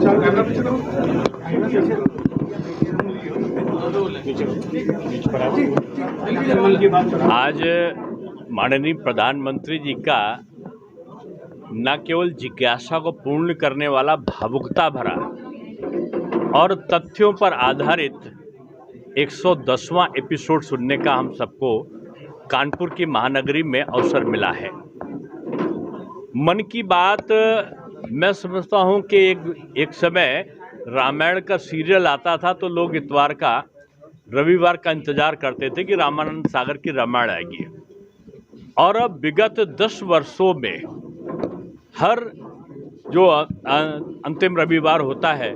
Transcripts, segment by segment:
आज माननीय प्रधानमंत्री जी का न केवल जिज्ञासा को पूर्ण करने वाला भावुकता भरा और तथ्यों पर आधारित 110वां एपिसोड सुनने का हम सबको कानपुर की महानगरी में अवसर मिला है। मन की बात मैं समझता हूं कि एक समय रामायण का सीरियल आता था तो लोग इतवार का रविवार का इंतजार करते थे कि रामानंद सागर की रामायण आएगी, और अब विगत 10 वर्षों में हर जो अंतिम रविवार होता है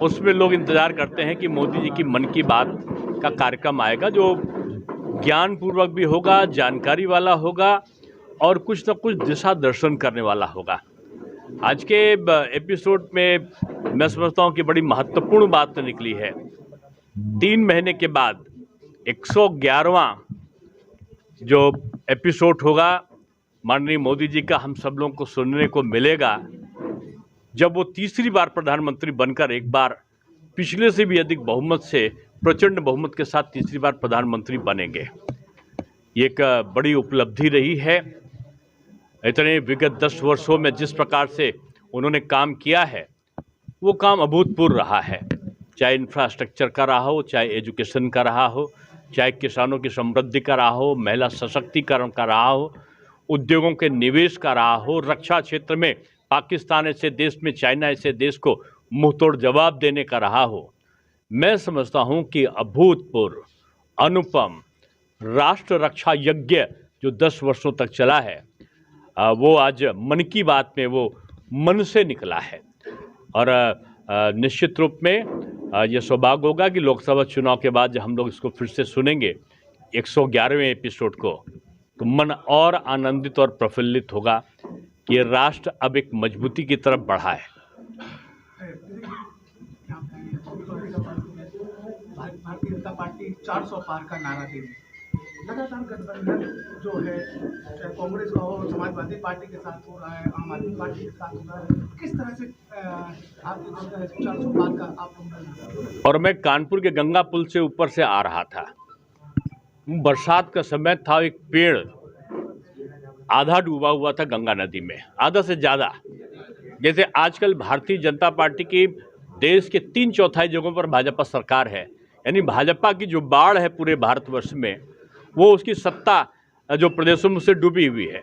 उसमें लोग इंतजार करते हैं कि मोदी जी की मन की बात का कार्यक्रम आएगा, जो ज्ञानपूर्वक भी होगा, जानकारी वाला होगा और कुछ न कुछ दिशा दर्शन करने वाला होगा। आज के एपिसोड में मैं समझता हूं कि बड़ी महत्वपूर्ण बात निकली है। 3 महीने के बाद 111वां जो एपिसोड होगा माननीय मोदी जी का, हम सब लोगों को सुनने को मिलेगा जब वो तीसरी बार प्रधानमंत्री बनकर एक बार पिछले से भी अधिक बहुमत से, प्रचंड बहुमत के साथ तीसरी बार प्रधानमंत्री बनेंगे। ये एक बड़ी उपलब्धि रही है। इतने विगत 10 वर्षों में जिस प्रकार से उन्होंने काम किया है वो काम अभूतपूर्व रहा है, चाहे इंफ्रास्ट्रक्चर का रहा हो, चाहे एजुकेशन का रहा हो, चाहे किसानों की समृद्धि का रहा हो, महिला सशक्तिकरण का रहा हो, उद्योगों के निवेश का रहा हो, रक्षा क्षेत्र में पाकिस्तान ऐसे देश में चाइना ऐसे देश को मुंहतोड़ जवाब देने का रहा हो। मैं समझता हूं कि अभूतपूर्व, अनुपम राष्ट्र रक्षा यज्ञ जो 10 वर्षों तक चला है वो आज मन की बात में वो मन से निकला है। और निश्चित रूप में ये सौभाग्य होगा कि लोकसभा चुनाव के बाद जब हम लोग इसको फिर से सुनेंगे 111वें एपिसोड को, तो मन और आनंदित और प्रफुल्लित होगा कि ये राष्ट्र अब एक मजबूती की तरफ बढ़ा है। भारतीय जनता पार्टी 400 पार का नारा दे रही है। लगातार गठबंधन जो है चाहे कांग्रेस का हो, समाजवादी पार्टी के साथ हो रहा है, आम आदमी पार्टी के साथ हो रहा है, किस तरह से भारतीय 400 पार का आप लोग? और मैं कानपुर के गंगा पुल से ऊपर से आ रहा था, बरसात का समय था, एक पेड़ आधा डूबा हुआ था गंगा नदी में, आधा से ज़्यादा। जैसे आजकल भारतीय जनता पार्टी की देश के 3/4 जगहों पर भाजपा सरकार है, यानी भाजपा की जो बाढ़ है पूरे भारतवर्ष में वो उसकी सत्ता जो प्रदेशों में से डूबी हुई है।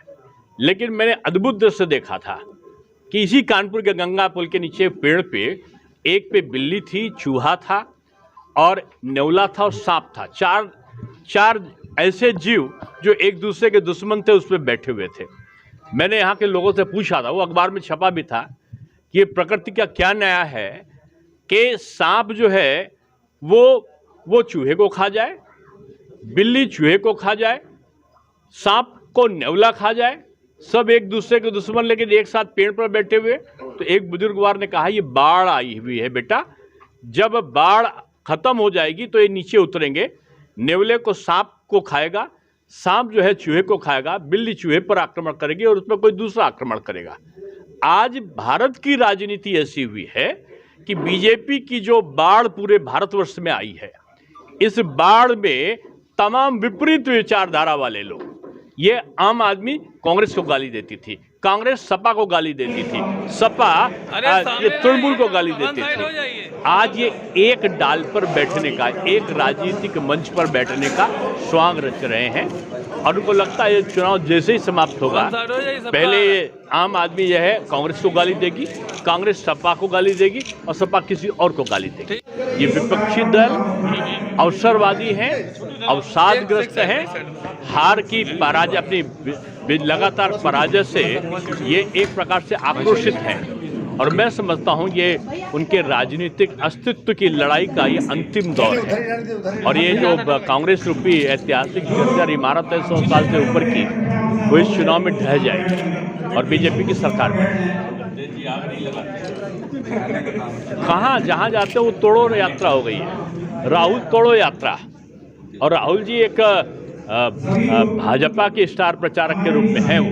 लेकिन मैंने अद्भुत दृश्य देखा था कि इसी कानपुर के गंगा पुल के नीचे पेड़ पे एक पे बिल्ली थी, चूहा था और नेवला था और सांप था। चार ऐसे जीव जो एक दूसरे के दुश्मन थे उस पर बैठे हुए थे। मैंने यहाँ के लोगों से पूछा था, वो अखबार में छपा भी था, कि ये प्रकृति का क्या नया है कि सांप जो है वो चूहे को खा जाए, बिल्ली चूहे को खा जाए, सांप को नेवला खा जाए, सब एक दूसरे के दुश्मन लेकिन एक साथ पेड़ पर बैठे हुए। तो एक बुजुर्गवार ने कहा, ये बाढ़ आई हुई है बेटा, जब बाढ़ खत्म हो जाएगी तो ये नीचे उतरेंगे, नेवले को सांप को खाएगा, सांप जो है चूहे को खाएगा, बिल्ली चूहे पर आक्रमण करेगी और उसमें कोई दूसरा आक्रमण करेगा। आज भारत की राजनीति ऐसी हुई है कि बीजेपी की जो बाढ़ पूरे भारतवर्ष में आई है, इस बाढ़ में तमाम विपरीत विचारधारा वाले लोग, ये आम आदमी कांग्रेस को गाली देती थी, कांग्रेस सपा को गाली देती थी, सपा ये तृणमूल को गाली देती थी। आज ये एक डाल पर बैठने का, एक राजनीतिक मंच पर बैठने का स्वांग रच रहे हैं और उनको लगता है ये चुनाव जैसे ही समाप्त होगा पहले आम आदमी यह है कांग्रेस को गाली देगी, कांग्रेस सपा को गाली देगी और सपा किसी और को गाली देगी। ये विपक्षी दल अवसरवादी हैं, अवसादग्रस्त हैं, हार की पराजय, अपनी लगातार पराजय से ये एक प्रकार से आक्रोशित हैं और मैं समझता हूँ ये उनके राजनीतिक अस्तित्व की लड़ाई का ये अंतिम दौर है। और ये जो कांग्रेस रूपी ऐतिहासिक जर्जर इमारत है 100 साल से ऊपर की, वो इस चुनाव में ढह जाएगी और बीजेपी की सरकार में कहाँ जहाँ जाते वो तोड़ो यात्रा हो गई है, राहुल तोड़ो यात्रा। और राहुल जी एक भाजपा के स्टार प्रचारक के रूप में है, वो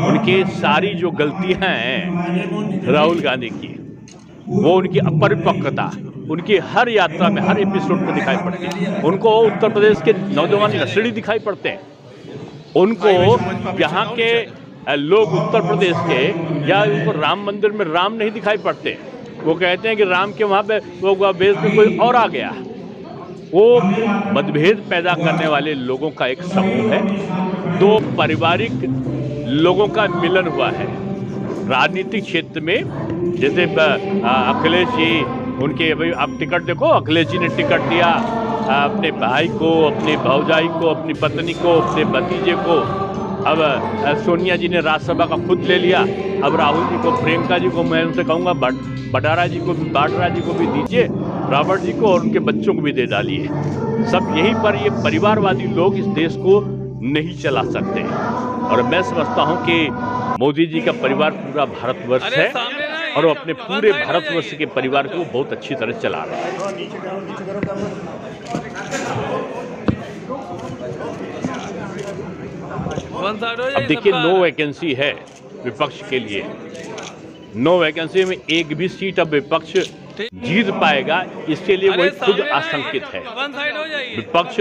उनकी सारी जो गलतियां हैं राहुल गांधी की, वो उनकी अपरिपक्वता उनकी हर यात्रा में, हर एपिसोड में दिखाई पड़ती है। उनको उत्तर प्रदेश के नौजवान नस्ली दिखाई पड़ते हैं, उनको यहाँ के लोग उत्तर प्रदेश के या उनको राम मंदिर में राम नहीं दिखाई पड़ते। वो कहते हैं कि राम के वहाँ पे वो बेस में कोई और आ गया। वो मतभेद पैदा करने वाले लोगों का एक समूह है, दो पारिवारिक लोगों का मिलन हुआ है राजनीतिक क्षेत्र में। जैसे अखिलेश जी, उनके अभी आप टिकट देखो, अखिलेश जी ने टिकट दिया अपने भाई को, अपने भौजाई को, अपनी पत्नी को, अपने भतीजे को। अब सोनिया जी ने राज्यसभा का खुद ले लिया। अब राहुल जी को, प्रियंका जी को, मैं उनसे कहूँगा बाड्रा जी को भी दीजिए, रॉबर्ट जी को और उनके बच्चों को भी दे डालिए। सब यहीं पर ये परिवारवादी लोग इस देश को नहीं चला सकते। और मैं समझता हूँ कि मोदी जी का परिवार पूरा भारतवर्ष है और वो अपने पूरे भारतवर्ष के परिवार को बहुत अच्छी तरह चला रहे हैं। अब देखिए, नो वैकेंसी है विपक्ष के लिए। नो वैकेंसी में एक भी सीट अब विपक्ष जीत पाएगा, इसके लिए वही खुद आशंकित है। विपक्ष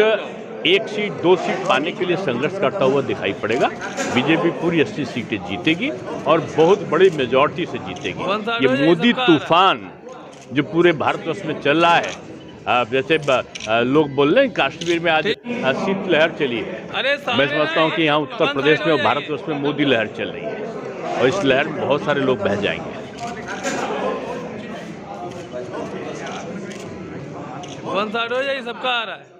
एक सीट, दो सीट पाने के लिए संघर्ष करता हुआ दिखाई पड़ेगा। बीजेपी पूरी 80 सीटें जीतेगी और बहुत बड़ी मेजॉरिटी से जीतेगी। ये मोदी तूफान जो पूरे भारतवर्ष में चल रहा है, जैसे लोग बोल रहे हैं कश्मीर में आज शीत लहर चली है, मैं समझता हूँ कि यहाँ उत्तर प्रदेश में और भारतवर्ष में मोदी लहर चल रही है और इस लहर में बहुत सारे लोग बह जाएंगे। वन साइड हो जाए, सबका आ रहा है।